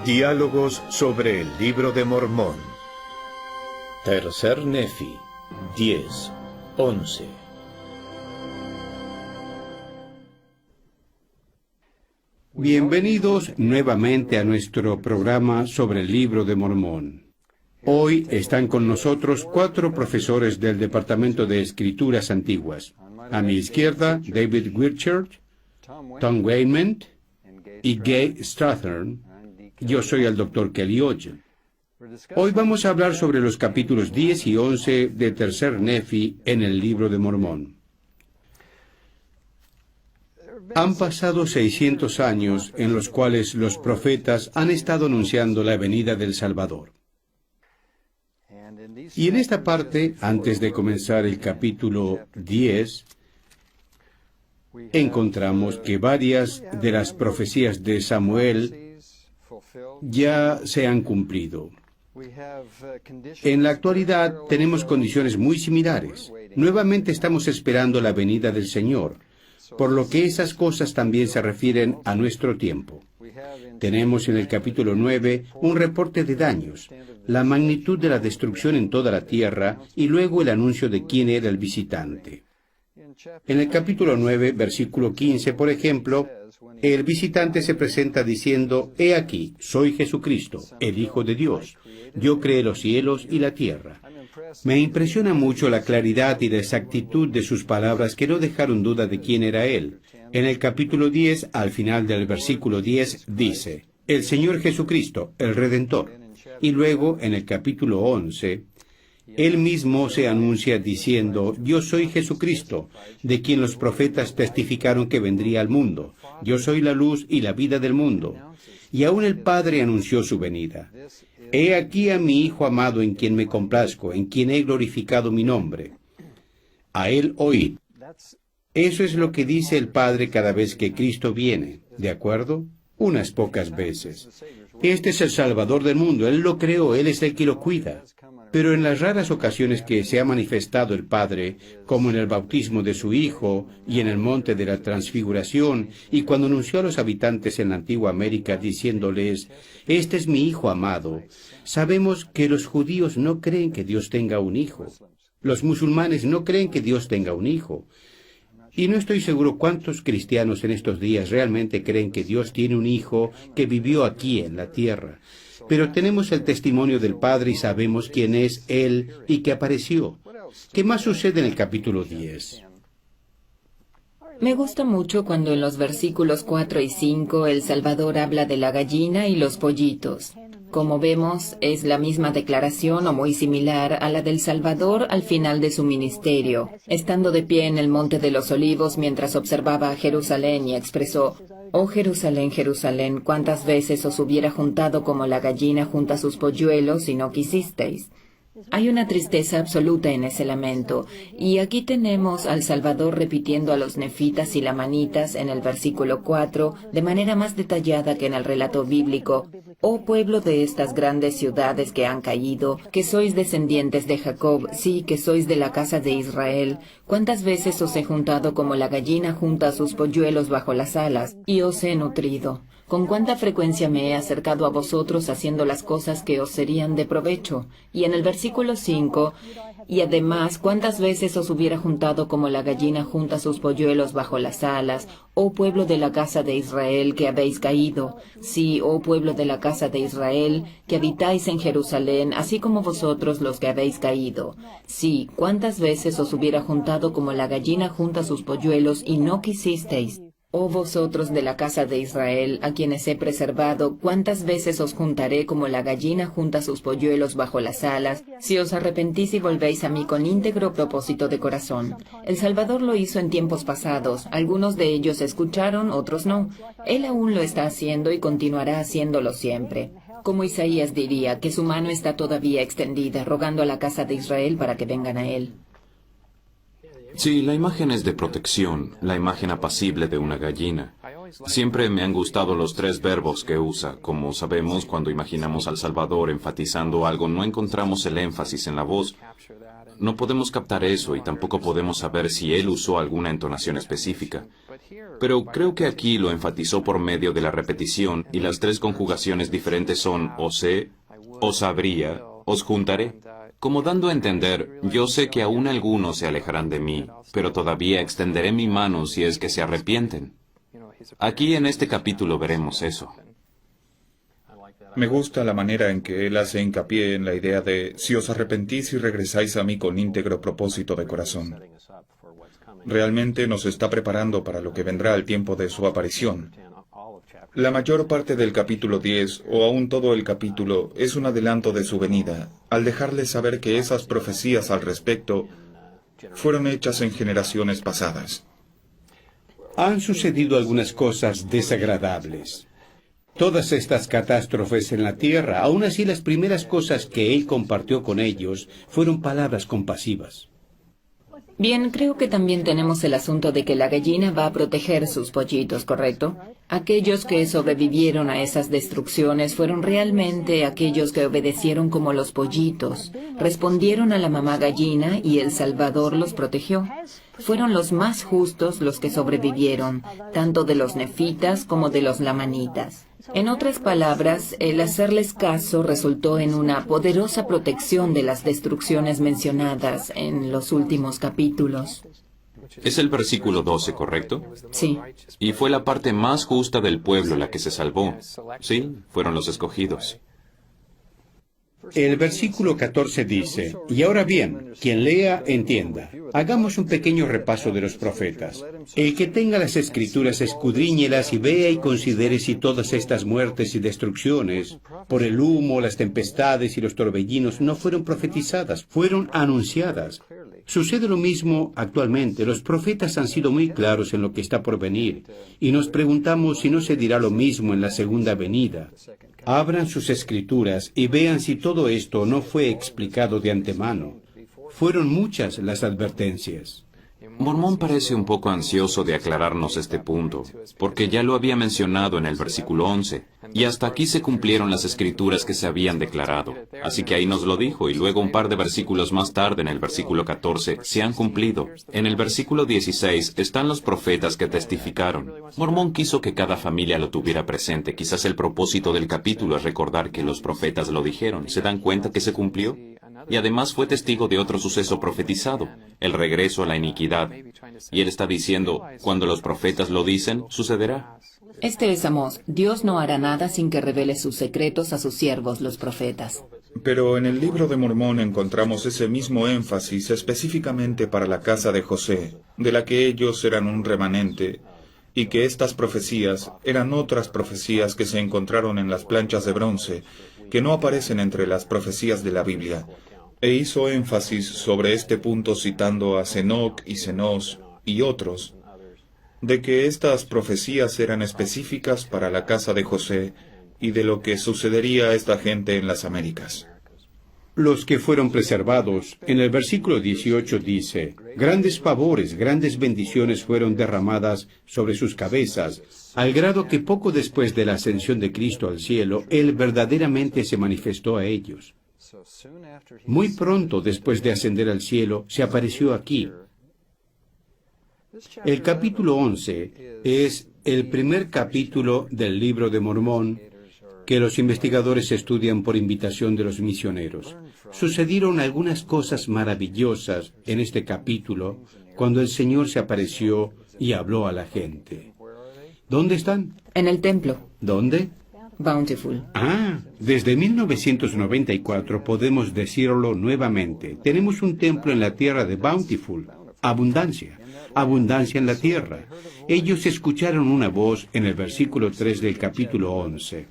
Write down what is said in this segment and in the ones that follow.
Diálogos sobre el Libro de Mormón. Tercer Nefi, 10, 11. Bienvenidos nuevamente a nuestro programa sobre el Libro de Mormón. Hoy están con nosotros 4 profesores del Departamento de Escrituras Antiguas. A mi izquierda, David Wirchert, Tom Wayment y Gay Strathern. Yo soy el Dr. Kelly Ogle. Hoy vamos a hablar sobre los capítulos 10 y 11 de Tercer Nefi en el Libro de Mormón. Han pasado 600 años en los cuales los profetas han estado anunciando la venida del Salvador. Y en esta parte, antes de comenzar el capítulo 10, encontramos que varias de las profecías de Samuel ya se han cumplido. En la actualidad tenemos condiciones muy similares. Nuevamente estamos esperando la venida del Señor, por lo que esas cosas también se refieren a nuestro tiempo. Tenemos en el capítulo 9 un reporte de daños, la magnitud de la destrucción en toda la tierra y luego el anuncio de quién era el visitante. En el capítulo 9, versículo 15, por ejemplo, el visitante se presenta diciendo: «He aquí, soy Jesucristo, el Hijo de Dios. Yo creé los cielos y la tierra». Me impresiona mucho la claridad y la exactitud de sus palabras que no dejaron duda de quién era Él. En el capítulo 10, al final del versículo 10, dice: «El Señor Jesucristo, el Redentor». Y luego, en el capítulo 11, Él mismo se anuncia diciendo: «Yo soy Jesucristo, de quien los profetas testificaron que vendría al mundo. Yo soy la luz y la vida del mundo». Y aún el Padre anunció su venida. «He aquí a mi Hijo amado en quien me complazco, en quien he glorificado mi nombre. A Él oíd». Eso es lo que dice el Padre cada vez que Cristo viene, ¿de acuerdo? Unas pocas veces. Este es el Salvador del mundo, Él lo creó, Él es el que lo cuida. Pero en las raras ocasiones que se ha manifestado el Padre, como en el bautismo de su Hijo y en el monte de la Transfiguración, y cuando anunció a los habitantes en la antigua América diciéndoles: «Este es mi Hijo amado», sabemos que los judíos no creen que Dios tenga un hijo. Los musulmanes no creen que Dios tenga un hijo. Y no estoy seguro cuántos cristianos en estos días realmente creen que Dios tiene un hijo que vivió aquí en la tierra. Pero tenemos el testimonio del Padre y sabemos quién es Él y que apareció. ¿Qué más sucede en el capítulo 10? Me gusta mucho cuando en los versículos 4 y 5 el Salvador habla de la gallina y los pollitos. Como vemos, es la misma declaración o muy similar a la del Salvador al final de su ministerio, estando de pie en el Monte de los Olivos mientras observaba a Jerusalén y expresó: «Oh Jerusalén, Jerusalén, cuántas veces os hubiera juntado como la gallina junta sus polluelos y no quisisteis». Hay una tristeza absoluta en ese lamento, y aquí tenemos al Salvador repitiendo a los nefitas y lamanitas en el versículo 4 de manera más detallada que en el relato bíblico: «Oh pueblo de estas grandes ciudades que han caído, que sois descendientes de Jacob, sí, que sois de la casa de Israel, cuántas veces os he juntado como la gallina junta sus polluelos bajo las alas, y os he nutrido. Con cuánta frecuencia me he acercado a vosotros haciendo las cosas que os serían de provecho». Y en el versículo 5, «Y además, cuántas veces os hubiera juntado como la gallina junta sus polluelos bajo las alas, oh pueblo de la casa de Israel que habéis caído. Sí, oh pueblo de la casa de Israel, que habitáis en Jerusalén, así como vosotros los que habéis caído. Sí, cuántas veces os hubiera juntado como la gallina junta sus polluelos y no quisisteis. Oh vosotros de la casa de Israel, a quienes he preservado, cuántas veces os juntaré como la gallina junta sus polluelos bajo las alas, si os arrepentís y volvéis a mí con íntegro propósito de corazón». El Salvador lo hizo en tiempos pasados, algunos de ellos escucharon, otros no. Él aún lo está haciendo y continuará haciéndolo siempre. Como Isaías diría, que su mano está todavía extendida, rogando a la casa de Israel para que vengan a Él. Sí, la imagen es de protección, la imagen apacible de una gallina. Siempre me han gustado los 3 verbos que usa. Como sabemos, cuando imaginamos al Salvador enfatizando algo, no encontramos el énfasis en la voz. no podemos captar eso y tampoco podemos saber si él usó alguna entonación específica. Pero creo que aquí lo enfatizó por medio de la repetición y las tres conjugaciones diferentes son os sé, os habría, os juntaré, como dando a entender, yo sé que aún algunos se alejarán de mí, pero todavía extenderé mi mano si es que se arrepienten. Aquí en este capítulo veremos eso. Me gusta la manera en que él hace hincapié en la idea de si os arrepentís y regresáis a mí con íntegro propósito de corazón. Realmente nos está preparando para lo que vendrá al tiempo de su aparición. La mayor parte del capítulo 10, o aún todo el capítulo, es un adelanto de su venida, al dejarles saber que esas profecías al respecto fueron hechas en generaciones pasadas. Han sucedido algunas cosas desagradables. Todas estas catástrofes en la tierra, aún así las primeras cosas que él compartió con ellos fueron palabras compasivas. Bien, creo que también tenemos el asunto de que la gallina va a proteger sus pollitos, ¿correcto? Aquellos que sobrevivieron a esas destrucciones fueron realmente aquellos que obedecieron como los pollitos. Respondieron a la mamá gallina y el Salvador los protegió. Fueron los más justos los que sobrevivieron, tanto de los nefitas como de los lamanitas. En otras palabras, el hacerles caso resultó en una poderosa protección de las destrucciones mencionadas en los últimos capítulos. Es el versículo 12, ¿correcto? Sí. Y fue la parte más justa del pueblo la que se salvó. Sí, fueron los escogidos. El versículo 14 dice, y ahora bien, quien lea, entienda. Hagamos un pequeño repaso de los profetas. El que tenga las Escrituras, escudriñelas y vea y considere si todas estas muertes y destrucciones, por el humo, las tempestades y los torbellinos, no fueron profetizadas, fueron anunciadas. Sucede lo mismo actualmente. Los profetas han sido muy claros en lo que está por venir, y nos preguntamos si no se dirá lo mismo en la segunda venida. Abran sus escrituras y vean si todo esto no fue explicado de antemano. Fueron muchas las advertencias. Mormón parece un poco ansioso de aclararnos este punto, porque ya lo había mencionado en el versículo 11, y hasta aquí se cumplieron las escrituras que se habían declarado. Así que ahí nos lo dijo, y luego un par de versículos más tarde, en el versículo 14, se han cumplido. En el versículo 16 están los profetas que testificaron. Mormón quiso que cada familia lo tuviera presente. Quizás el propósito del capítulo es recordar que los profetas lo dijeron. ¿Se dan cuenta que se cumplió? Y además fue testigo de otro suceso profetizado, el regreso a la iniquidad. Y él está diciendo, cuando los profetas lo dicen, sucederá. Este es Amós. Dios no hará nada sin que revele sus secretos a sus siervos, los profetas. Pero en el libro de Mormón encontramos ese mismo énfasis específicamente para la casa de José, de la que ellos eran un remanente, y que estas profecías eran otras profecías que se encontraron en las planchas de bronce, que no aparecen entre las profecías de la Biblia. E hizo énfasis sobre este punto citando a Senoc y Senós y otros, de que estas profecías eran específicas para la casa de José y de lo que sucedería a esta gente en las Américas. Los que fueron preservados, en el versículo 18 dice, grandes favores, grandes bendiciones fueron derramadas sobre sus cabezas, al grado que poco después de la ascensión de Cristo al cielo, Él verdaderamente se manifestó a ellos. Muy pronto después de ascender al cielo, se apareció aquí. El capítulo 11 es el primer capítulo del libro de Mormón que los investigadores estudian por invitación de los misioneros. Sucedieron algunas cosas maravillosas en este capítulo cuando el Señor se apareció y habló a la gente. ¿Dónde están? En el templo. ¿Dónde? Bountiful. Desde 1994 podemos decirlo nuevamente. Tenemos un templo en la tierra de Bountiful. Abundancia. Abundancia en la tierra. Ellos escucharon una voz en el versículo 3 del capítulo 11.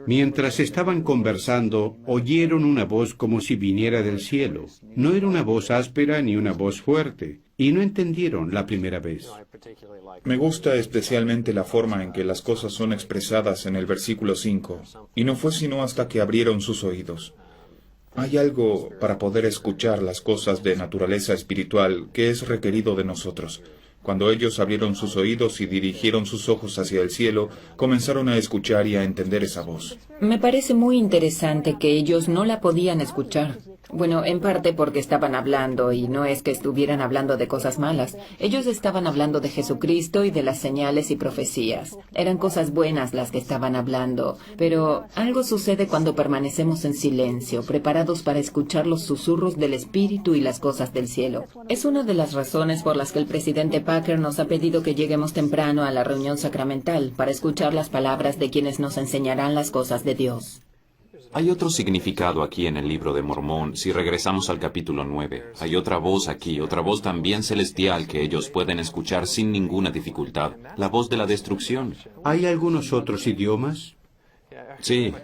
Mientras estaban conversando, oyeron una voz como si viniera del cielo. No era una voz áspera ni una voz fuerte, y no entendieron la primera vez. Me gusta especialmente la forma en que las cosas son expresadas en el versículo 5, y no fue sino hasta que abrieron sus oídos. Hay algo para poder escuchar las cosas de naturaleza espiritual que es requerido de nosotros. Cuando ellos abrieron sus oídos y dirigieron sus ojos hacia el cielo, comenzaron a escuchar y a entender esa voz. Me parece muy interesante que ellos no la podían escuchar. Bueno, en parte porque estaban hablando, y no es que estuvieran hablando de cosas malas. Ellos estaban hablando de Jesucristo y de las señales y profecías. Eran cosas buenas las que estaban hablando, pero algo sucede cuando permanecemos en silencio, preparados para escuchar los susurros del Espíritu y las cosas del cielo. Es una de las razones por las que el presidente Packer nos ha pedido que lleguemos temprano a la reunión sacramental, para escuchar las palabras de quienes nos enseñarán las cosas de Dios. Hay otro significado aquí en el libro de Mormón. Si regresamos al capítulo 9, hay otra voz aquí, otra voz también celestial que ellos pueden escuchar sin ninguna dificultad. La voz de la destrucción. ¿Hay algunos otros idiomas? Sí,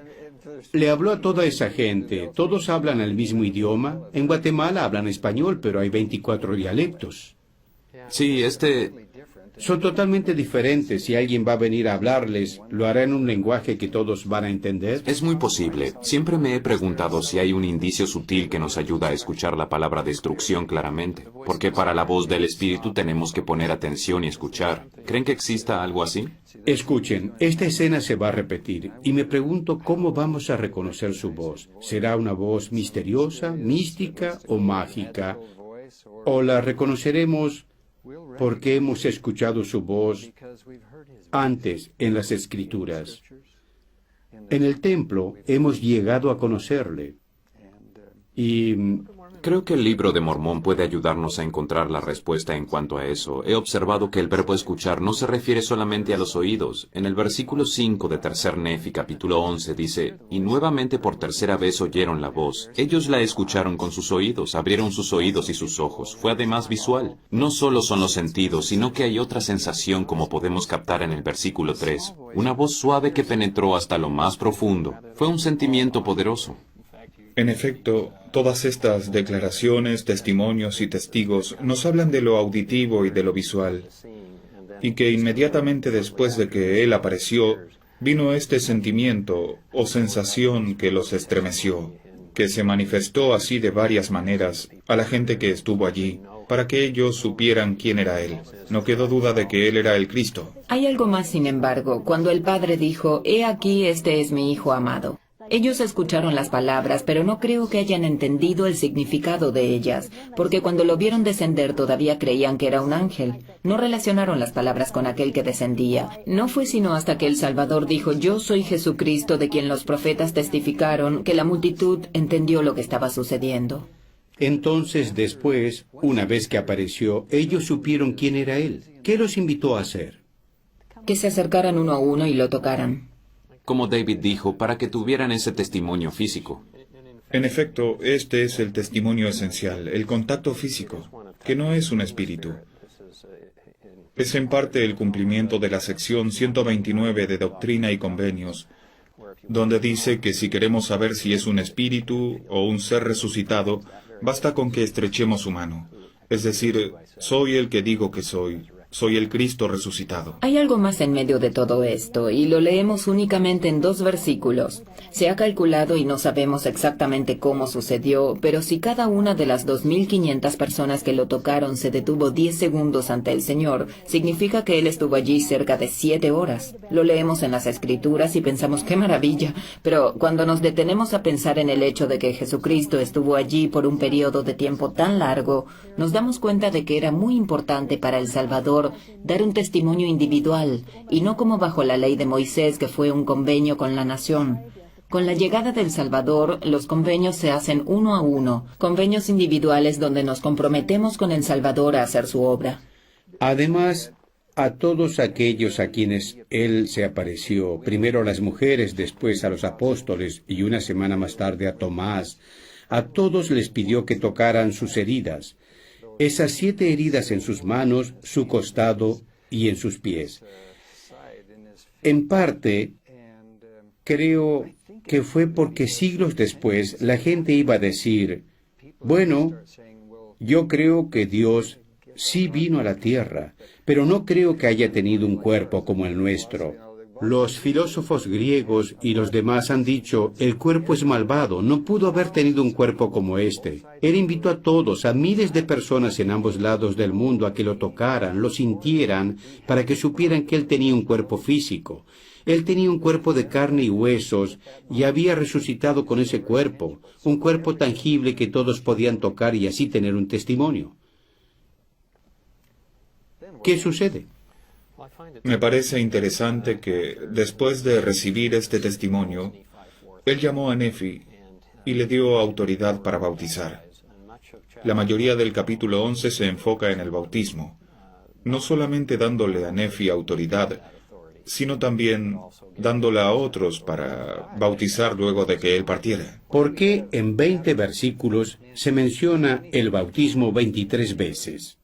Le habló a toda esa gente. ¿Todos hablan el mismo idioma? En Guatemala hablan español, pero hay 24 dialectos. sí, Son totalmente diferentes. Si alguien va a venir a hablarles, ¿lo hará en un lenguaje que todos van a entender? es muy posible. Siempre me he preguntado si hay un indicio sutil que nos ayuda a escuchar la palabra destrucción claramente. Porque para la voz del Espíritu tenemos que poner atención y escuchar. ¿Creen que exista algo así? Escuchen, esta escena se va a repetir y me pregunto cómo vamos a reconocer su voz. ¿Será una voz misteriosa, mística o mágica? ¿O la reconoceremos porque hemos escuchado su voz antes en las Escrituras? En el templo hemos llegado a conocerle. Y Creo que el libro de Mormón puede ayudarnos a encontrar la respuesta en cuanto a eso. He observado que el verbo escuchar no se refiere solamente a los oídos. En el versículo 5 de Tercer Nefi, capítulo 11, dice, y nuevamente por tercera vez oyeron la voz. Ellos la escucharon con sus oídos, abrieron sus oídos y sus ojos. Fue además visual. No solo son los sentidos, sino que hay otra sensación como podemos captar en el versículo 3. Una voz suave que penetró hasta lo más profundo. Fue un sentimiento poderoso. En efecto, todas estas declaraciones, testimonios y testigos nos hablan de lo auditivo y de lo visual, y que inmediatamente después de que Él apareció, vino este sentimiento o sensación que los estremeció, que se manifestó así de varias maneras a la gente que estuvo allí, para que ellos supieran quién era Él. No quedó duda de que Él era el Cristo. Hay algo más, sin embargo, cuando el Padre dijo, «He aquí, este es mi Hijo amado». Ellos escucharon las palabras, pero no creo que hayan entendido el significado de ellas, porque cuando lo vieron descender todavía creían que era un ángel. No relacionaron las palabras con aquel que descendía. No fue sino hasta que el Salvador dijo, «Yo soy Jesucristo», de quien los profetas testificaron, que la multitud entendió lo que estaba sucediendo. entonces después, una vez que apareció, ellos supieron quién era Él. ¿Qué los invitó a hacer? Que se acercaran uno a uno y lo tocaran. Como David dijo, para que tuvieran ese testimonio físico. En efecto, este es el testimonio esencial, el contacto físico, que no es un espíritu. Es en parte el cumplimiento de la sección 129 de Doctrina y Convenios, donde dice que si queremos saber si es un espíritu o un ser resucitado, basta con que estrechemos su mano. Es decir, soy el que digo que soy el Cristo resucitado. Hay algo más en medio de todo esto, y lo leemos únicamente en 2 versículos. Se ha calculado y no sabemos exactamente cómo sucedió, pero si cada una de las 2.500 personas que lo tocaron se detuvo 10 segundos ante el Señor, significa que Él estuvo allí cerca de 7 horas. Lo leemos en las Escrituras y pensamos, ¡qué maravilla! Pero cuando nos detenemos a pensar en el hecho de que Jesucristo estuvo allí por un periodo de tiempo tan largo, nos damos cuenta de que era muy importante para el Salvador dar un testimonio individual, y no como bajo la ley de Moisés, que fue un convenio con la nación. Con la llegada del Salvador, los convenios se hacen uno a uno, convenios individuales donde nos comprometemos con el Salvador a hacer su obra. Además, a todos aquellos a quienes Él se apareció, primero a las mujeres, después a los apóstoles y una semana más tarde a Tomás, a todos les pidió que tocaran sus heridas. Esas 7 heridas en sus manos, su costado y en sus pies. En parte, creo que fue porque siglos después la gente iba a decir, bueno, yo creo que Dios sí vino a la tierra, pero no creo que haya tenido un cuerpo como el nuestro. Los filósofos griegos y los demás han dicho, el cuerpo es malvado, no pudo haber tenido un cuerpo como este. Él invitó a todos, a miles de personas en ambos lados del mundo a que lo tocaran, lo sintieran, para que supieran que Él tenía un cuerpo físico. Él tenía un cuerpo de carne y huesos y había resucitado con ese cuerpo, un cuerpo tangible que todos podían tocar y así tener un testimonio. ¿Qué sucede? Me parece interesante que, después de recibir este testimonio, él llamó a Nefi y le dio autoridad para bautizar. La mayoría del capítulo 11 se enfoca en el bautismo, no solamente dándole a Nefi autoridad, sino también dándola a otros para bautizar luego de que él partiera. ¿Por qué en 20 versículos se menciona el bautismo 23 veces?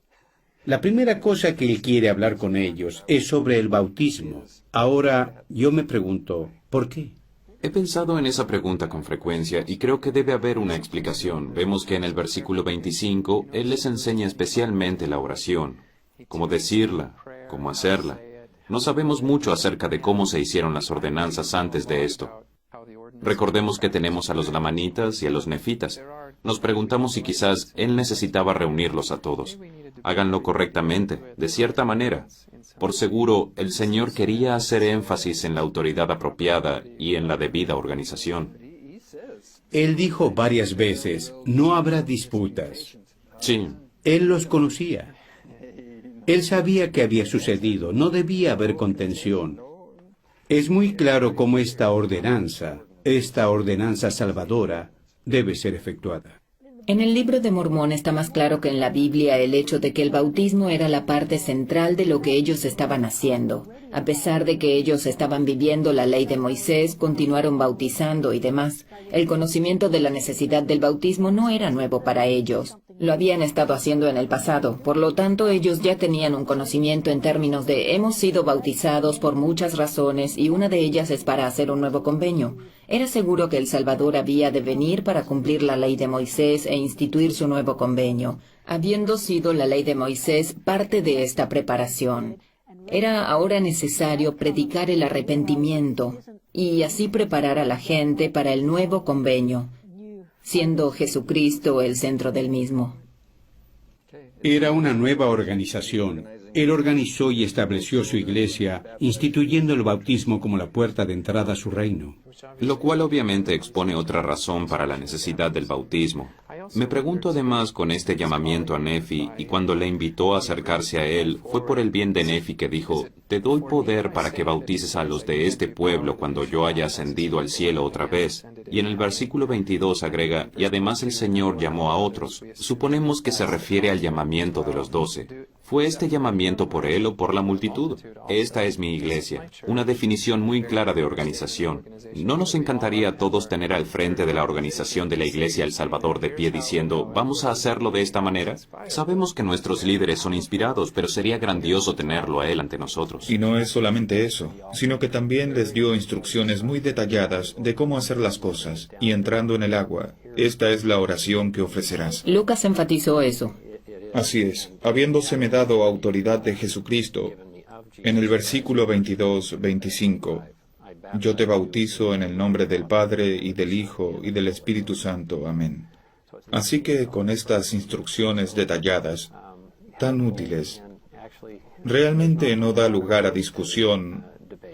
La primera cosa que él quiere hablar con ellos es sobre el bautismo. Ahora, yo me pregunto, ¿por qué? He pensado en esa pregunta con frecuencia y creo que debe haber una explicación. Vemos que en el versículo 25, Él les enseña especialmente la oración, cómo decirla, cómo hacerla. No sabemos mucho acerca de cómo se hicieron las ordenanzas antes de esto. Recordemos que tenemos a los lamanitas y a los nefitas. Nos preguntamos si quizás Él necesitaba reunirlos a todos. Háganlo correctamente, de cierta manera. Por seguro, el Señor quería hacer énfasis en la autoridad apropiada y en la debida organización. Él dijo varias veces, no habrá disputas. Sí, Él los conocía. Él sabía que había sucedido, no debía haber contención. Es muy claro cómo esta ordenanza salvadora, debe ser efectuada. En el Libro de Mormón está más claro que en la Biblia el hecho de que el bautismo era la parte central de lo que ellos estaban haciendo. A pesar de que ellos estaban viviendo la ley de Moisés, continuaron bautizando y demás. El conocimiento de la necesidad del bautismo no era nuevo para ellos. Lo habían estado haciendo en el pasado. Por lo tanto, ellos ya tenían un conocimiento en términos de hemos sido bautizados por muchas razones y una de ellas es para hacer un nuevo convenio. Era seguro que el Salvador había de venir para cumplir la ley de Moisés e instituir su nuevo convenio, habiendo sido la ley de Moisés parte de esta preparación. Era ahora necesario predicar el arrepentimiento y así preparar a la gente para el nuevo convenio, siendo Jesucristo el centro del mismo. Era una nueva organización. Él organizó y estableció su iglesia, instituyendo el bautismo como la puerta de entrada a su reino. lo cual obviamente expone otra razón para la necesidad del bautismo. Me pregunto además con este llamamiento a Nefi, y cuando le invitó a acercarse a él, fue por el bien de Nefi que dijo, «Te doy poder para que bautices a los de este pueblo cuando yo haya ascendido al cielo otra vez». Y en el versículo 22 agrega, «Y además el Señor llamó a otros». Suponemos que se refiere al llamamiento de los 12. ¿Fue este llamamiento por él o por la multitud? Esta es mi iglesia, una definición muy clara de organización. ¿No nos encantaría a todos tener al frente de la organización de la Iglesia El Salvador de pie diciendo, vamos a hacerlo de esta manera? Sabemos que nuestros líderes son inspirados, pero sería grandioso tenerlo a él ante nosotros. Y no es solamente eso, sino que también les dio instrucciones muy detalladas de cómo hacer las cosas. Y entrando en el agua, esta es la oración que ofrecerás. Lucas enfatizó eso. Así es, habiéndoseme dado autoridad de Jesucristo, en el versículo 22-25, yo te bautizo en el nombre del Padre y del Hijo y del Espíritu Santo. Amén. Así que con estas instrucciones detalladas, tan útiles, realmente no da lugar a discusión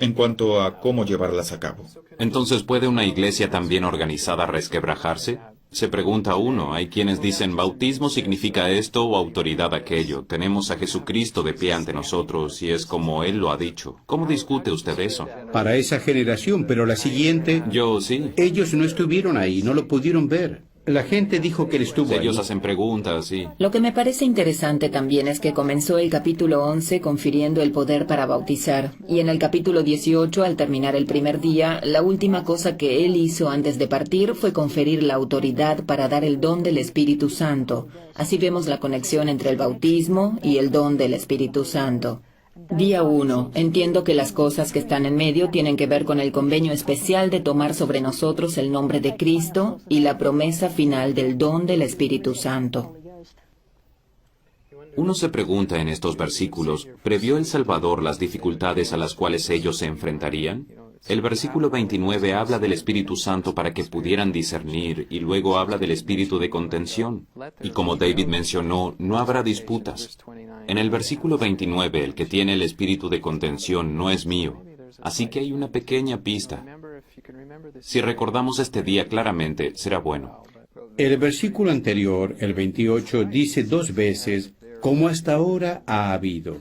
en cuanto a cómo llevarlas a cabo. Entonces, ¿puede una iglesia tan bien organizada resquebrajarse? Se pregunta uno, hay quienes dicen, bautismo significa esto o autoridad aquello. Tenemos a Jesucristo de pie ante nosotros y es como Él lo ha dicho. ¿Cómo discute usted eso? Para esa generación, pero la siguiente, Yo sí. ellos no estuvieron ahí, no lo pudieron ver. La gente dijo que él estuvo ahí. Ellos hacen preguntas, sí. Lo que me parece interesante también es que comenzó el capítulo 11 confiriendo el poder para bautizar, y en el capítulo 18, al terminar el primer día, la última cosa que él hizo antes de partir fue conferir la autoridad para dar el don del Espíritu Santo. Así vemos la conexión entre el bautismo y el don del Espíritu Santo. Día 1. Entiendo que las cosas que están en medio tienen que ver con el convenio especial de tomar sobre nosotros el nombre de Cristo y la promesa final del don del Espíritu Santo. Uno se pregunta en estos versículos, ¿previó el Salvador las dificultades a las cuales ellos se enfrentarían? El versículo 29 habla del Espíritu Santo para que pudieran discernir y luego habla del espíritu de contención. Y como David mencionó, no habrá disputas. En el versículo 29, el que tiene el espíritu de contención no es mío. Así que hay una pequeña pista. Si recordamos este día claramente, será bueno. El versículo anterior, el 28, dice 2 veces, como hasta ahora ha habido.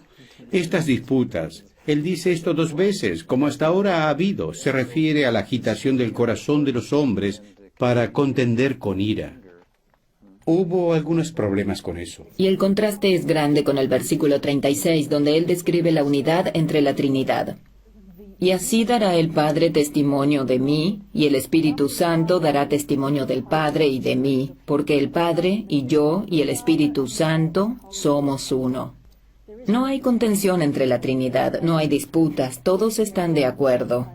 Estas disputas, él dice esto 2 veces, como hasta ahora ha habido, se refiere a la agitación del corazón de los hombres para contender con ira. Hubo algunos problemas con eso. Y el contraste es grande con el versículo 36, donde él describe la unidad entre la Trinidad. Y así dará el Padre testimonio de mí, y el Espíritu Santo dará testimonio del Padre y de mí, porque el Padre y yo y el Espíritu Santo somos uno. No hay contención entre la Trinidad, no hay disputas, todos están de acuerdo.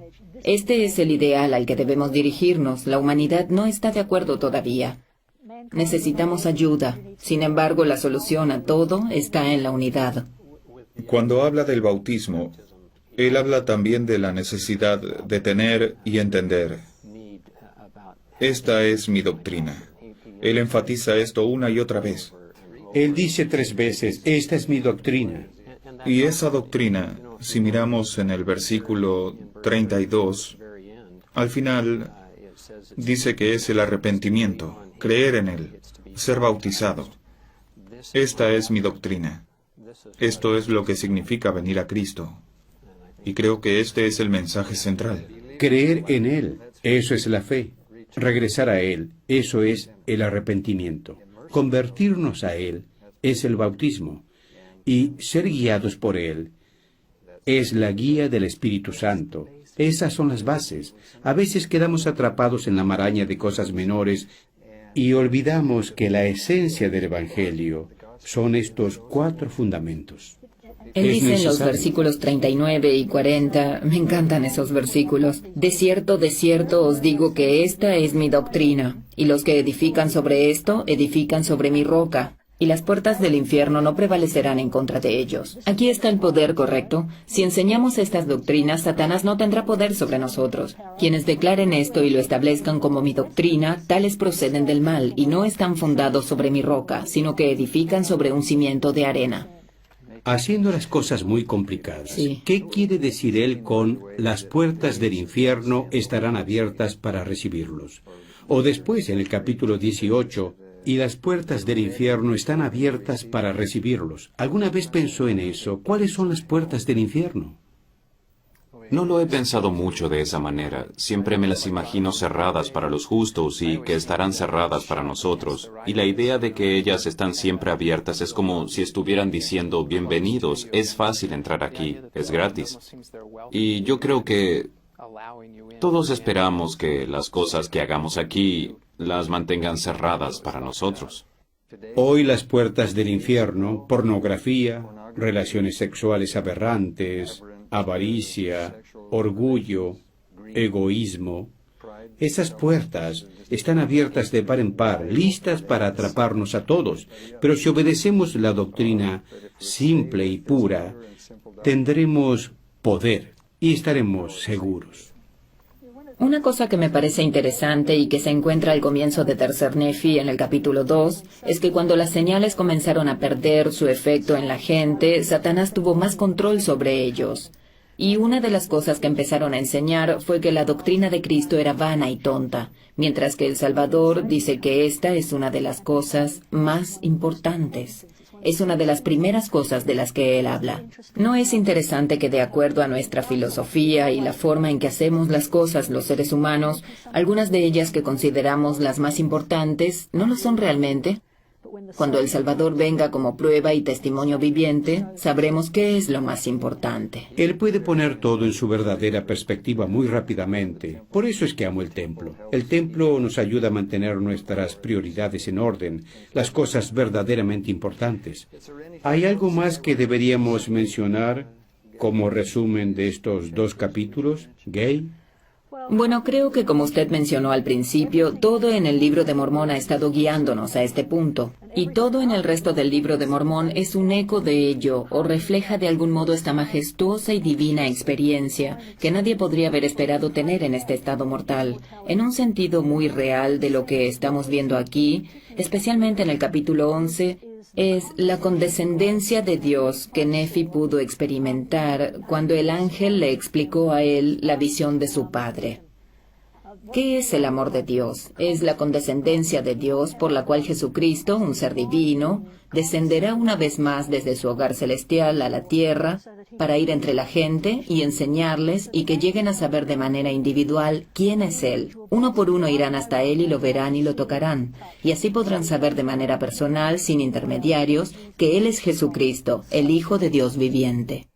Este es el ideal al que debemos dirigirnos. La humanidad no está de acuerdo todavía. Necesitamos ayuda. Sin embargo, la solución a todo está en la unidad. Cuando habla del bautismo, él habla también de la necesidad de tener y entender. Esta es mi doctrina. Él enfatiza esto una y otra vez. Él dice 3 veces, esta es mi doctrina. Y esa doctrina, si miramos en el versículo 32, al final dice que es el arrepentimiento, creer en Él, ser bautizado. Esta es mi doctrina. Esto es lo que significa venir a Cristo. Y creo que este es el mensaje central. Creer en Él, eso es la fe. Regresar a Él, eso es el arrepentimiento. Convertirnos a Él es el bautismo. Y ser guiados por Él es la guía del Espíritu Santo. Esas son las bases. A veces quedamos atrapados en la maraña de cosas menores y olvidamos que la esencia del Evangelio son estos 4 fundamentos. Él Es dice en los necesario. versículos 39 y 40, me encantan esos versículos, de cierto os digo que esta es mi doctrina, y los que edifican sobre esto, edifican sobre mi roca, y las puertas del infierno no prevalecerán en contra de ellos. Aquí está el poder, ¿correcto? Si enseñamos estas doctrinas, Satanás no tendrá poder sobre nosotros. Quienes declaren esto y lo establezcan como mi doctrina, tales proceden del mal, y no están fundados sobre mi roca, sino que edifican sobre un cimiento de arena. Haciendo las cosas muy complicadas. Sí. ¿Qué quiere decir él con las puertas del infierno estarán abiertas para recibirlos? O después en el capítulo 18, y las puertas del infierno están abiertas para recibirlos. ¿Alguna vez pensó en eso? ¿Cuáles son las puertas del infierno? No lo he pensado mucho de esa manera. Siempre me las imagino cerradas para los justos y que estarán cerradas para nosotros. Y la idea de que ellas están siempre abiertas es como si estuvieran diciendo, bienvenidos, es fácil entrar aquí, es gratis. Y yo creo que todos esperamos que las cosas que hagamos aquí las mantengan cerradas para nosotros. Hoy las puertas del infierno, pornografía, relaciones sexuales aberrantes, avaricia, orgullo, egoísmo, esas puertas están abiertas de par en par, listas para atraparnos a todos, pero si obedecemos la doctrina simple y pura, tendremos poder y estaremos seguros. Una cosa que me parece interesante y que se encuentra al comienzo de Tercer Nefi en el capítulo 2 es que cuando las señales comenzaron a perder su efecto en la gente, Satanás tuvo más control sobre ellos. Y una de las cosas que empezaron a enseñar fue que la doctrina de Cristo era vana y tonta, mientras que el Salvador dice que esta es una de las cosas más importantes. Es una de las primeras cosas de las que él habla. ¿No es interesante que de acuerdo a nuestra filosofía y la forma en que hacemos las cosas los seres humanos, algunas de ellas que consideramos las más importantes no lo son realmente? Cuando el Salvador venga como prueba y testimonio viviente, sabremos qué es lo más importante. Él puede poner todo en su verdadera perspectiva muy rápidamente. Por eso es que amo el templo. El templo nos ayuda a mantener nuestras prioridades en orden, las cosas verdaderamente importantes. ¿Hay algo más que deberíamos mencionar como resumen de estos 2 capítulos, Gay? Bueno, creo que como usted mencionó al principio, todo en el libro de Mormón ha estado guiándonos a este punto. Y todo en el resto del libro de Mormón es un eco de ello, o refleja de algún modo esta majestuosa y divina experiencia que nadie podría haber esperado tener en este estado mortal. En un sentido muy real de lo que estamos viendo aquí, especialmente en el capítulo 11, Es la condescendencia de Dios que Nefi pudo experimentar cuando el ángel le explicó a él la visión de su padre. ¿Qué es el amor de Dios? Es la condescendencia de Dios por la cual Jesucristo, un ser divino, descenderá una vez más desde su hogar celestial a la tierra para ir entre la gente y enseñarles y que lleguen a saber de manera individual quién es Él. Uno por uno irán hasta Él y lo verán y lo tocarán, y así podrán saber de manera personal, sin intermediarios, que Él es Jesucristo, el Hijo de Dios viviente.